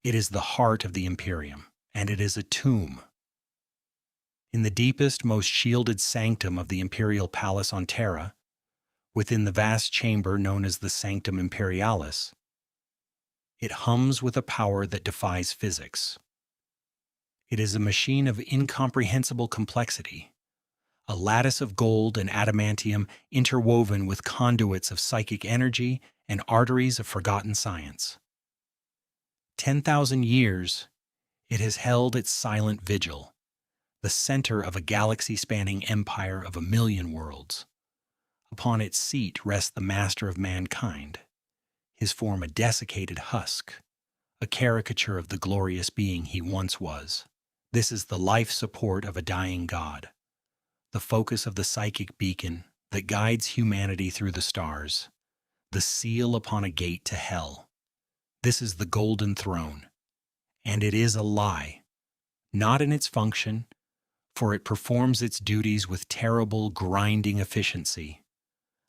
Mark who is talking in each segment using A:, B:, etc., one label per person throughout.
A: It is the heart of the Imperium, and it is a tomb. In the deepest, most shielded sanctum of the Imperial Palace on Terra, within the vast chamber known as the Sanctum Imperialis, it hums with a power that defies physics. It is a machine of incomprehensible complexity, a lattice of gold and adamantium interwoven with conduits of psychic energy and arteries of forgotten science. 10,000 years, it has held its silent vigil, the center of a galaxy-spanning empire of 1,000,000 worlds. Upon its seat rests the master of mankind, his form a desiccated husk, a caricature of the glorious being he once was. This is the life support of a dying god, the focus of the psychic beacon that guides humanity through the stars, the seal upon a gate to hell. This is the golden throne, and it is a lie, not in its function, for it performs its duties with terrible, grinding efficiency.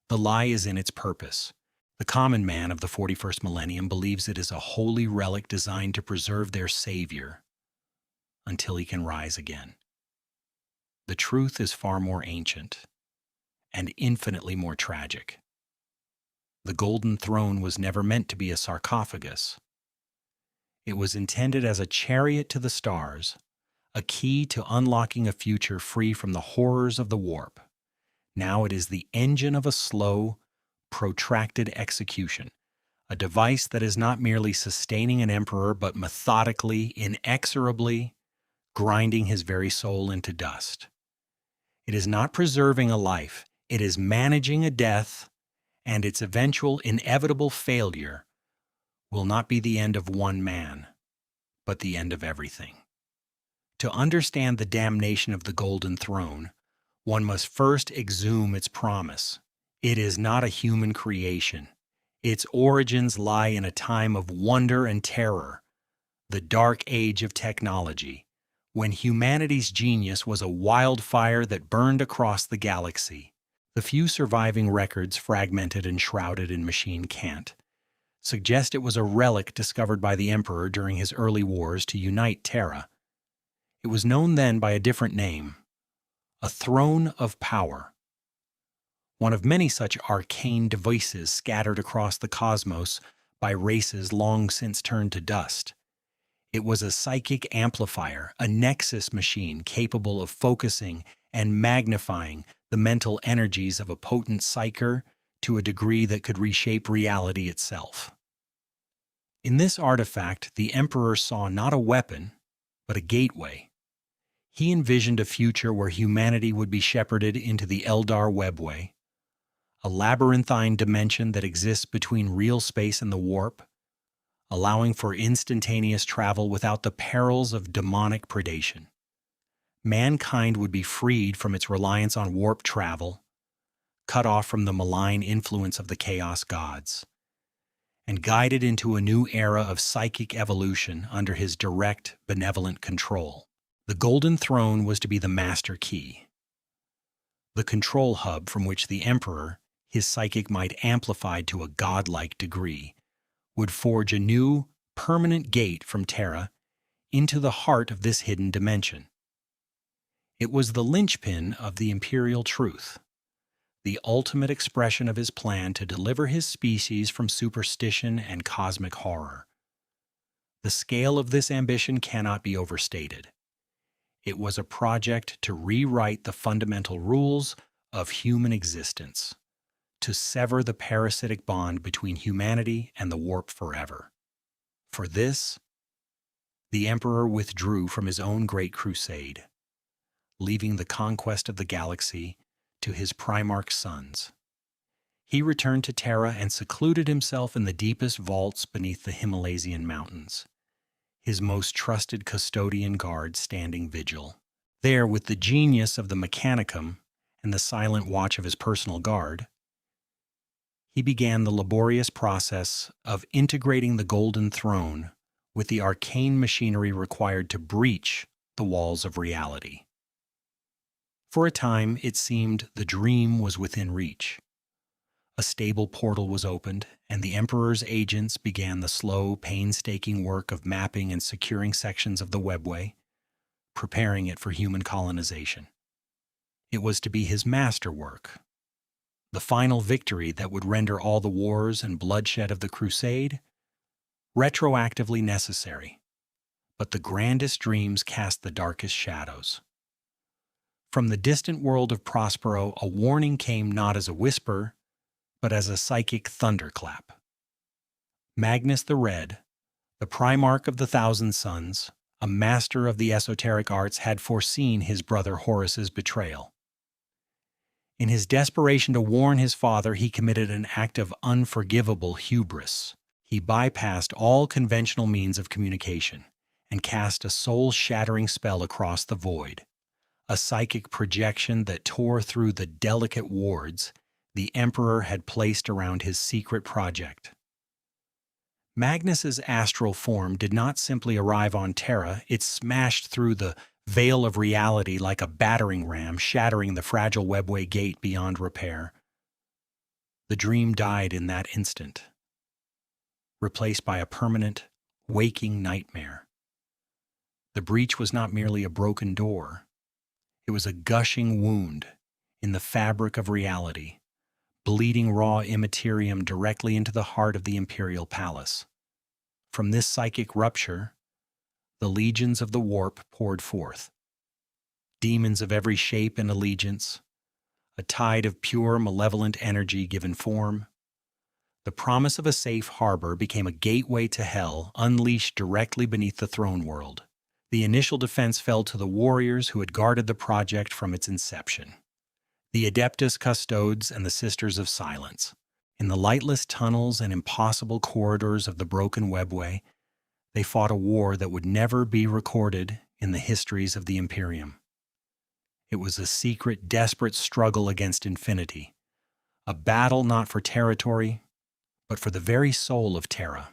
A: The lie is in its purpose. The common man of the 41st millennium believes it is a holy relic designed to preserve their savior until he can rise again. The truth is far more ancient and infinitely more tragic. The golden throne was never meant to be a sarcophagus. It was intended as a chariot to the stars, a key to unlocking a future free from the horrors of the warp. Now it is the engine of a slow, protracted execution, a device that is not merely sustaining an emperor but methodically, inexorably grinding his very soul into dust. It is not preserving a life, it is managing a death, and its eventual inevitable failure will not be the end of one man, but the end of everything. To understand the damnation of the Golden Throne, one must first exhume its promise. It is not a human creation. Its origins lie in a time of wonder and terror, the dark age of technology, when humanity's genius was a wildfire that burned across the galaxy. The few surviving records, fragmented and shrouded in machine cant, suggest it was a relic discovered by the Emperor during his early wars to unite Terra. It was known then by a different name, a throne of power, one of many such arcane devices scattered across the cosmos by races long since turned to dust. It was a psychic amplifier, a nexus machine capable of focusing and magnifying the mental energies of a potent psyker to a degree that could reshape reality itself. In this artifact, the Emperor saw not a weapon, but a gateway. He envisioned a future where humanity would be shepherded into the Eldar Webway, a labyrinthine dimension that exists between real space and the warp, allowing for instantaneous travel without the perils of demonic predation. Mankind would be freed from its reliance on warp travel, cut off from the malign influence of the chaos gods, and guided into a new era of psychic evolution under his direct, benevolent control. The Golden Throne was to be the master key, the control hub from which the Emperor, his psychic might amplified to a godlike degree, would forge a new, permanent gate from Terra into the heart of this hidden dimension. It was the linchpin of the imperial truth, the ultimate expression of his plan to deliver his species from superstition and cosmic horror. The scale of this ambition cannot be overstated. It was a project to rewrite the fundamental rules of human existence, to sever the parasitic bond between humanity and the warp forever. For this, the Emperor withdrew from his own great crusade, leaving the conquest of the galaxy to his Primarch sons. He returned to Terra and secluded himself in the deepest vaults beneath the Himalayan mountains, his most trusted custodian guard standing vigil. There, with the genius of the Mechanicum and the silent watch of his personal guard, he began the laborious process of integrating the Golden Throne with the arcane machinery required to breach the walls of reality. For a time, it seemed the dream was within reach. A stable portal was opened, and the Emperor's agents began the slow, painstaking work of mapping and securing sections of the Webway, preparing it for human colonization. It was to be his masterwork, the final victory that would render all the wars and bloodshed of the Crusade retroactively necessary. But the grandest dreams cast the darkest shadows. From the distant world of Prospero, a warning came not as a whisper, but as a psychic thunderclap. Magnus the Red, the Primarch of the Thousand Suns, a master of the esoteric arts, had foreseen his brother Horus's betrayal. In his desperation to warn his father, he committed an act of unforgivable hubris. He bypassed all conventional means of communication and cast a soul-shattering spell across the void, a psychic projection that tore through the delicate wards the Emperor had placed around his secret project. Magnus's astral form did not simply arrive on Terra, it smashed through the veil of reality like a battering ram, shattering the fragile Webway gate beyond repair. The dream died in that instant, replaced by a permanent, waking nightmare. The breach was not merely a broken door. It was a gushing wound in the fabric of reality, bleeding raw immaterium directly into the heart of the Imperial Palace. From this psychic rupture, the legions of the warp poured forth. Demons of every shape and allegiance, a tide of pure, malevolent energy given form. The promise of a safe harbor became a gateway to hell, unleashed directly beneath the throne world. The initial defense fell to the warriors who had guarded the project from its inception. The Adeptus Custodes and the Sisters of Silence. In the lightless tunnels and impossible corridors of the broken Webway, they fought a war that would never be recorded in the histories of the Imperium. It was a secret, desperate struggle against infinity, a battle not for territory, but for the very soul of Terra.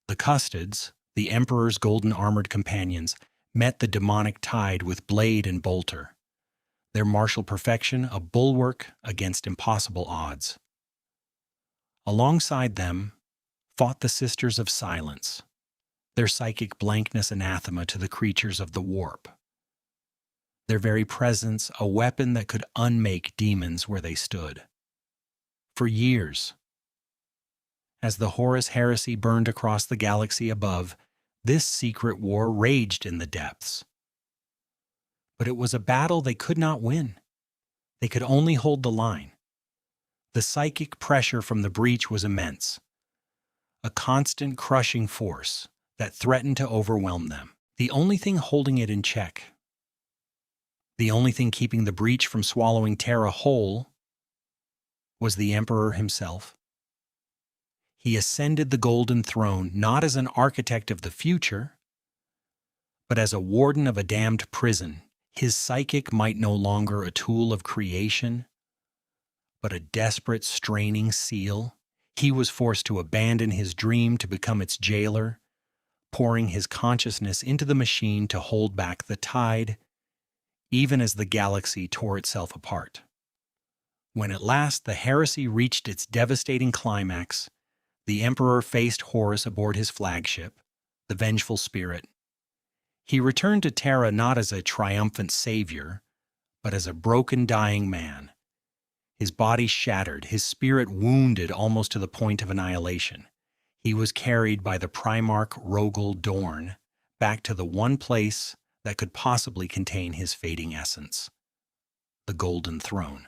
A: The Custodes, the Emperor's golden armored companions, met the demonic tide with blade and bolter, their martial perfection a bulwark against impossible odds. Alongside them fought the Sisters of Silence, their psychic blankness anathema to the creatures of the warp. Their very presence a weapon that could unmake demons where they stood. For years, as the Horus heresy burned across the galaxy above, this secret war raged in the depths. But it was a battle they could not win. They could only hold the line. The psychic pressure from the breach was immense, a constant crushing force that threatened to overwhelm them. The only thing holding it in check, the only thing keeping the breach from swallowing Terra whole, was the Emperor himself. He ascended the Golden Throne not as an architect of the future, but as a warden of a damned prison. His psychic might no longer a tool of creation, but a desperate, straining seal. He was forced to abandon his dream to become its jailer, pouring his consciousness into the machine to hold back the tide, even as the galaxy tore itself apart. When at last the heresy reached its devastating climax, the Emperor faced Horus aboard his flagship, the Vengeful Spirit. He returned to Terra not as a triumphant savior, but as a broken, dying man. His body shattered, his spirit wounded almost to the point of annihilation. He was carried by the Primarch Rogel Dorn back to the one place that could possibly contain his fading essence, the Golden Throne.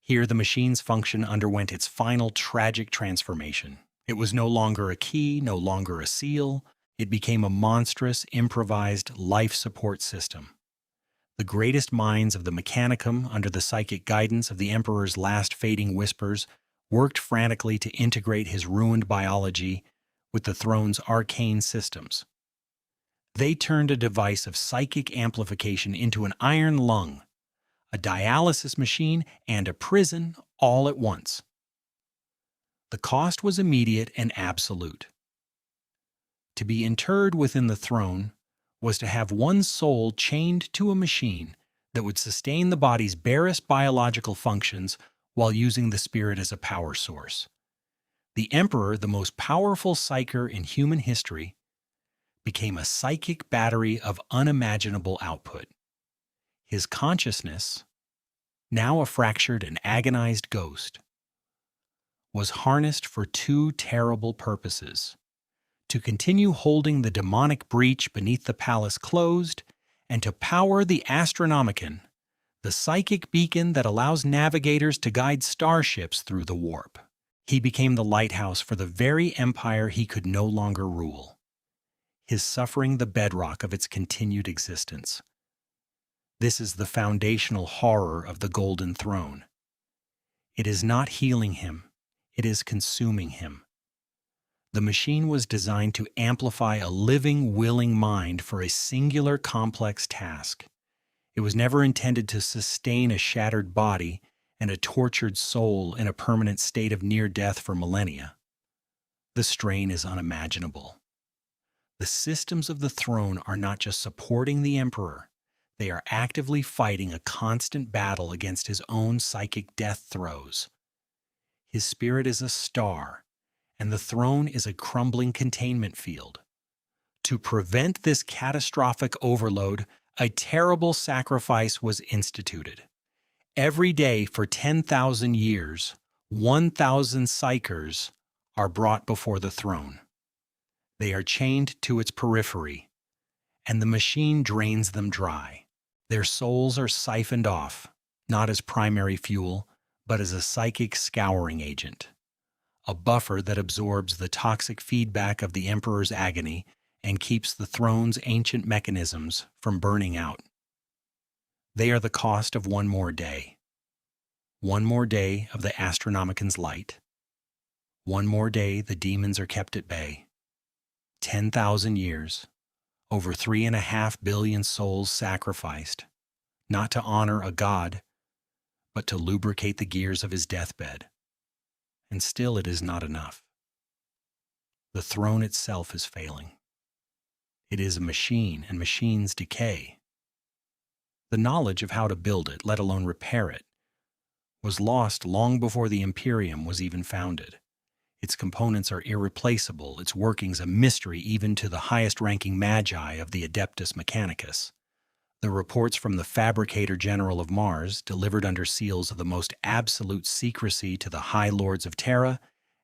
A: Here the machine's function underwent its final tragic transformation. It was no longer a key, no longer a seal. It became a monstrous, improvised life support system. The greatest minds of the Mechanicum, under the psychic guidance of the Emperor's last fading whispers, worked frantically to integrate his ruined biology with the throne's arcane systems. They turned a device of psychic amplification into an iron lung, a dialysis machine, and a prison all at once. The cost was immediate and absolute. To be interred within the throne was to have one's soul chained to a machine that would sustain the body's barest biological functions while using the spirit as a power source. The Emperor, the most powerful psyker in human history, became a psychic battery of unimaginable output. His consciousness, now a fractured and agonized ghost, was harnessed for two terrible purposes: to continue holding the demonic breach beneath the palace closed, and to power the Astronomicon, the psychic beacon that allows navigators to guide starships through the warp. He became the lighthouse for the very empire he could no longer rule, his suffering the bedrock of its continued existence. This is the foundational horror of the Golden Throne. It is not healing him, it is consuming him. The machine was designed to amplify a living, willing mind for a singular, complex task. It was never intended to sustain a shattered body and a tortured soul in a permanent state of near death for millennia. The strain is unimaginable. The systems of the throne are not just supporting the Emperor, they are actively fighting a constant battle against his own psychic death throes. His spirit is a star, and the throne is a crumbling containment field. To prevent this catastrophic overload, a terrible sacrifice was instituted. Every day for 10,000 years, 1,000 psykers are brought before the throne. They are chained to its periphery, and the machine drains them dry. Their souls are siphoned off, not as primary fuel, but as a psychic scouring agent, a buffer that absorbs the toxic feedback of the Emperor's agony and keeps the throne's ancient mechanisms from burning out. They are the cost of one more day. One more day of the Astronomicon's light. One more day the demons are kept at bay. 10,000 years, over 3.5 billion souls sacrificed, not to honor a god, but to lubricate the gears of his deathbed. And still it is not enough. The throne itself is failing. It is a machine, and machines decay. The knowledge of how to build it, let alone repair it, was lost long before the Imperium was even founded. Its components are irreplaceable, its workings a mystery even to the highest-ranking magi of the Adeptus Mechanicus. The reports from the Fabricator-General of Mars, delivered under seals of the most absolute secrecy to the High Lords of Terra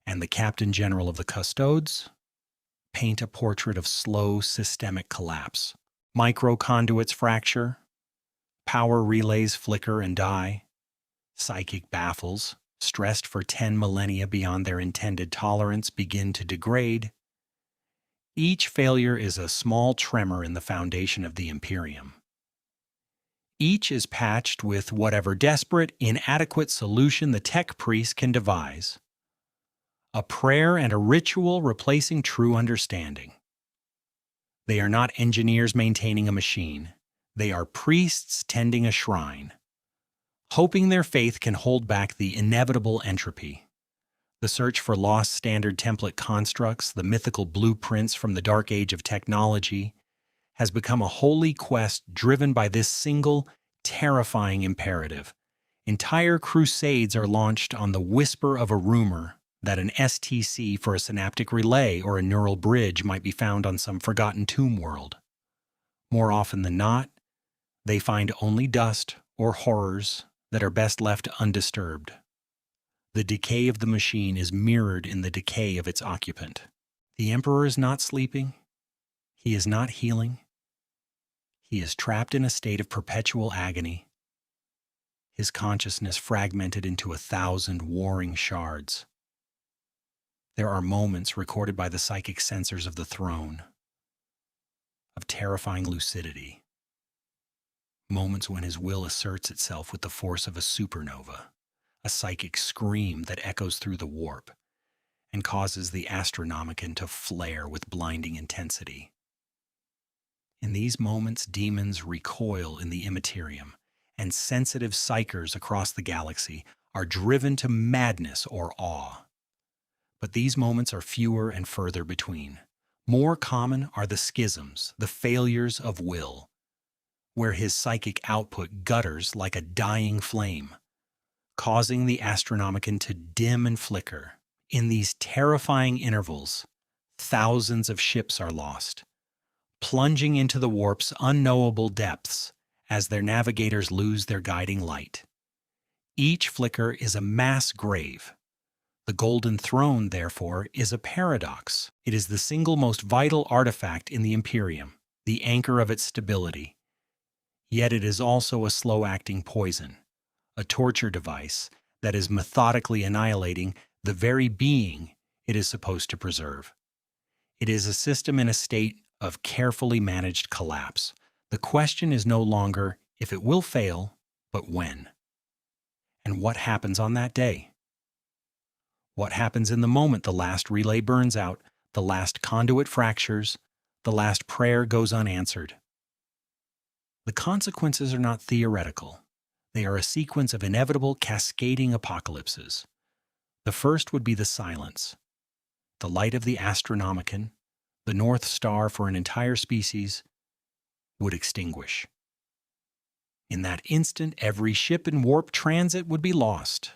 A: and the Captain General of the Custodes, paint a portrait of slow, systemic collapse. Microconduits fracture, power relays flicker and die, psychic baffles, stressed for 10 millennia beyond their intended tolerance, begin to degrade. Each failure is a small tremor in the foundation of the Imperium. Each is patched with whatever desperate, inadequate solution the tech priest can devise. A prayer and a ritual replacing true understanding. They are not engineers maintaining a machine. They are priests tending a shrine, hoping their faith can hold back the inevitable entropy. The search for lost standard template constructs, the mythical blueprints from the dark age of technology, has become a holy quest driven by this single, terrifying imperative. Entire crusades are launched on the whisper of a rumor that an STC for a synaptic relay or a neural bridge might be found on some forgotten tomb world. More often than not, they find only dust or horrors that are best left undisturbed. The decay of the machine is mirrored in the decay of its occupant. The Emperor is not sleeping. He is not healing. He is trapped in a state of perpetual agony, his consciousness fragmented into 1,000 warring shards. There are moments recorded by the psychic sensors of the throne of terrifying lucidity, moments when his will asserts itself with the force of a supernova, a psychic scream that echoes through the warp and causes the Astronomicon to flare with blinding intensity. In these moments, demons recoil in the immaterium, and sensitive psykers across the galaxy are driven to madness or awe. But these moments are fewer and further between. More common are the schisms, the failures of will, where his psychic output gutters like a dying flame, causing the Astronomicon to dim and flicker. In these terrifying intervals, thousands of ships are lost, plunging into the warp's unknowable depths as their navigators lose their guiding light. Each flicker is a mass grave. The Golden Throne, therefore, is a paradox. It is the single most vital artifact in the Imperium, the anchor of its stability. Yet it is also a slow-acting poison, a torture device that is methodically annihilating the very being it is supposed to preserve. It is a system in a state of carefully managed collapse. The question is no longer if it will fail, but when. And what happens on that day? What happens in the moment the last relay burns out, the last conduit fractures, the last prayer goes unanswered? The consequences are not theoretical. They are a sequence of inevitable cascading apocalypses. The first would be the silence. The light of the Astronomicon, the North Star for an entire species, would extinguish. In that instant, every ship in warp transit would be lost.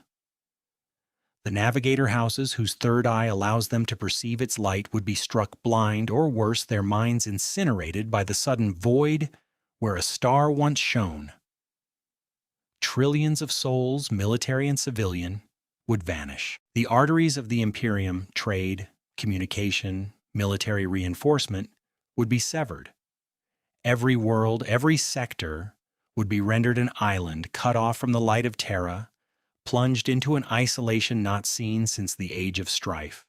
A: The navigator houses whose third eye allows them to perceive its light would be struck blind, or worse, their minds incinerated by the sudden void where a star once shone. Trillions of souls, military and civilian, would vanish. The arteries of the Imperium, trade, communication, military reinforcement, would be severed. Every world, every sector, would be rendered an island cut off from the light of Terra, plunged into an isolation not seen since the Age of Strife.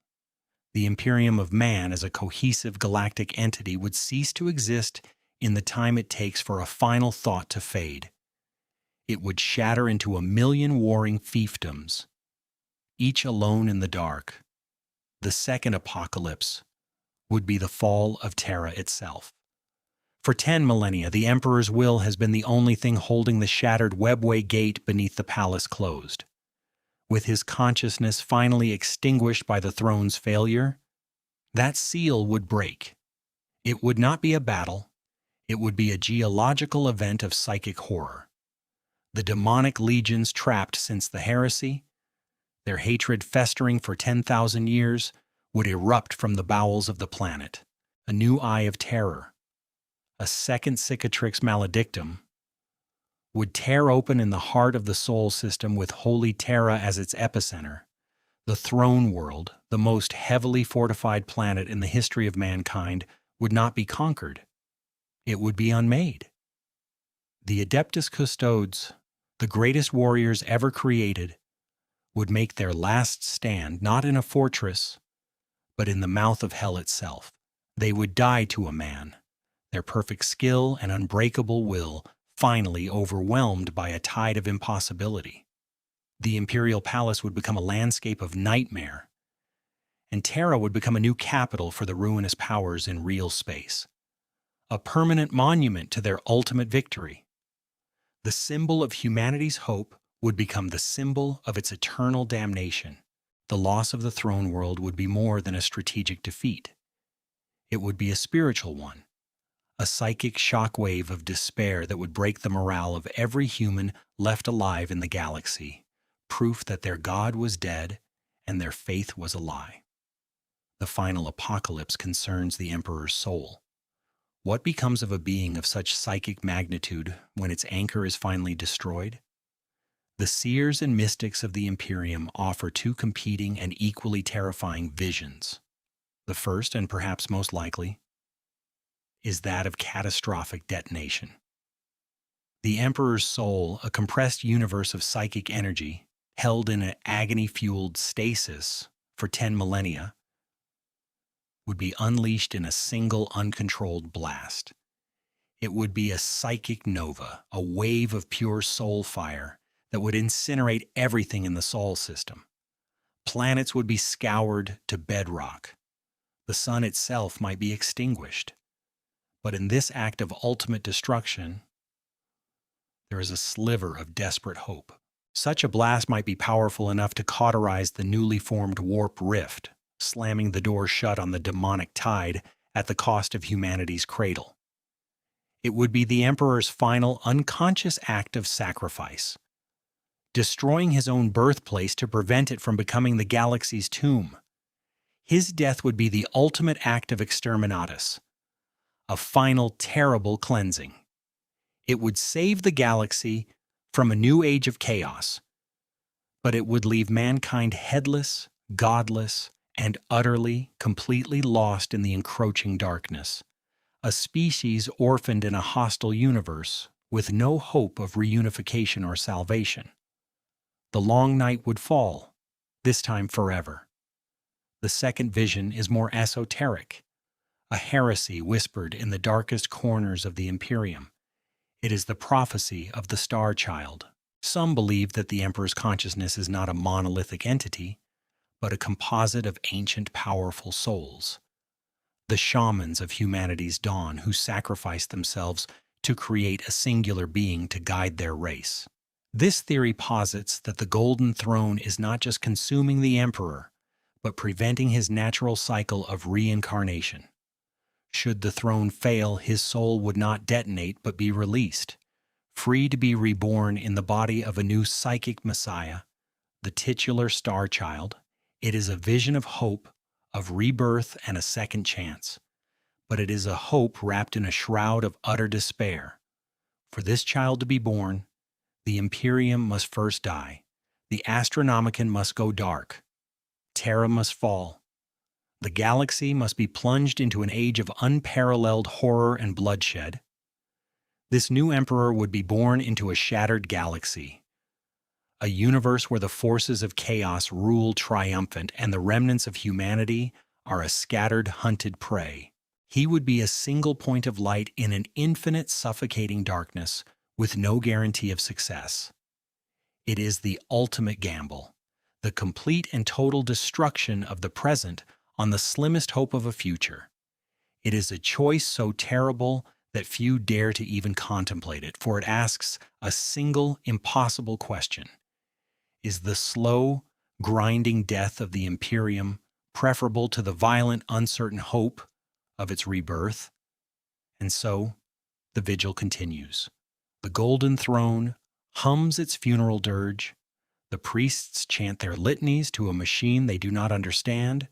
A: The Imperium of Man as a cohesive galactic entity would cease to exist in the time it takes for a final thought to fade. It would shatter into a million warring fiefdoms, each alone in the dark. The second apocalypse would be the fall of Terra itself. For 10 millennia, the Emperor's will has been the only thing holding the shattered Webway gate beneath the palace closed. With his consciousness finally extinguished by the throne's failure, that seal would break. It would not be a battle. It would be a geological event of psychic horror. The demonic legions trapped since the heresy, their hatred festering for 10,000 years, would erupt from the bowels of the planet. A new eye of terror, a second cicatrix maledictum, would tear open in the heart of the Sol system with Holy Terra as its epicenter. The throne world, the most heavily fortified planet in the history of mankind, would not be conquered. It would be unmade. The Adeptus Custodes, the greatest warriors ever created, would make their last stand not in a fortress, but in the mouth of hell itself. They would die to a man, their perfect skill and unbreakable will finally overwhelmed by a tide of impossibility. The Imperial Palace would become a landscape of nightmare, and Terra would become a new capital for the ruinous powers in real space, a permanent monument to their ultimate victory. The symbol of humanity's hope would become the symbol of its eternal damnation. The loss of the throne world would be more than a strategic defeat. It would be a spiritual one, a psychic shockwave of despair that would break the morale of every human left alive in the galaxy, proof that their God was dead and their faith was a lie. The final apocalypse concerns the Emperor's soul. What becomes of a being of such psychic magnitude when its anchor is finally destroyed? The seers and mystics of the Imperium offer two competing and equally terrifying visions. The first, and perhaps most likely, is that of catastrophic detonation. The Emperor's soul, a compressed universe of psychic energy, held in an agony-fueled stasis for 10 millennia, would be unleashed in a single uncontrolled blast. It would be a psychic nova, a wave of pure soul fire that would incinerate everything in the Sol system. Planets would be scoured to bedrock. The sun itself might be extinguished. But in this act of ultimate destruction, there is a sliver of desperate hope. Such a blast might be powerful enough to cauterize the newly formed warp rift, slamming the door shut on the demonic tide at the cost of humanity's cradle. It would be the Emperor's final unconscious act of sacrifice, destroying his own birthplace to prevent it from becoming the galaxy's tomb. His death would be the ultimate act of exterminatus, a final terrible cleansing. It would save the galaxy from a new age of chaos, but it would leave mankind headless, godless, and utterly, completely lost in the encroaching darkness, a species orphaned in a hostile universe with no hope of reunification or salvation. The long night would fall, this time forever. The second vision is more esoteric, a heresy whispered in the darkest corners of the Imperium. It is the prophecy of the Star Child. Some believe that the Emperor's consciousness is not a monolithic entity, but a composite of ancient, powerful souls, the shamans of humanity's dawn who sacrificed themselves to create a singular being to guide their race. This theory posits that the Golden Throne is not just consuming the Emperor, but preventing his natural cycle of reincarnation. Should the throne fail, his soul would not detonate but be released, free to be reborn in the body of a new psychic messiah, the titular Star Child. It is a vision of hope, of rebirth and a second chance. But it is a hope wrapped in a shroud of utter despair. For this child to be born, the Imperium must first die, the Astronomicon must go dark, Terra must fall, the galaxy must be plunged into an age of unparalleled horror and bloodshed. This new emperor would be born into a shattered galaxy, a universe where the forces of chaos rule triumphant and the remnants of humanity are a scattered, hunted prey. He would be a single point of light in an infinite, suffocating darkness with no guarantee of success. It is the ultimate gamble, the complete and total destruction of the present on the slimmest hope of a future. It is a choice so terrible that few dare to even contemplate it, for it asks a single, impossible question. Is the slow, grinding death of the Imperium preferable to the violent, uncertain hope of its rebirth? And so, the vigil continues. The Golden Throne hums its funeral dirge. The priests chant their litanies to a machine they do not understand,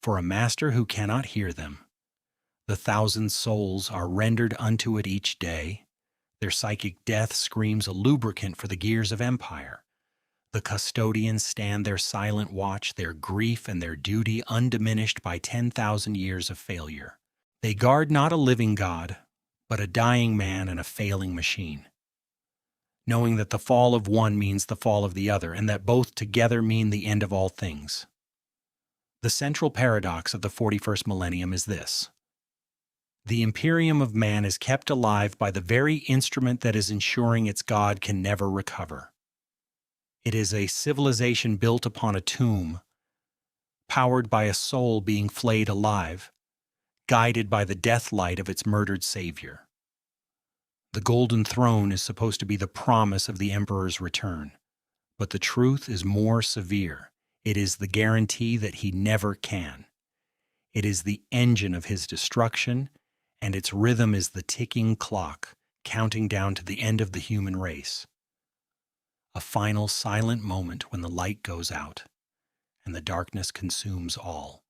A: for a master who cannot hear them. The 1,000 souls are rendered unto it each day. Their psychic death screams a lubricant for the gears of empire. The custodians stand their silent watch, their grief and their duty undiminished by 10,000 years of failure. They guard not a living God, but a dying man and a failing machine, knowing that the fall of one means the fall of the other, and that both together mean the end of all things. The central paradox of the 41st millennium is this: the Imperium of man is kept alive by the very instrument that is ensuring its God can never recover. It is a civilization built upon a tomb, powered by a soul being flayed alive, guided by the death light of its murdered savior. The Golden Throne is supposed to be the promise of the Emperor's return, but the truth is more severe. It is the guarantee that he never can. It is the engine of his destruction, and its rhythm is the ticking clock, counting down to the end of the human race. A final silent moment when the light goes out, and the darkness consumes all.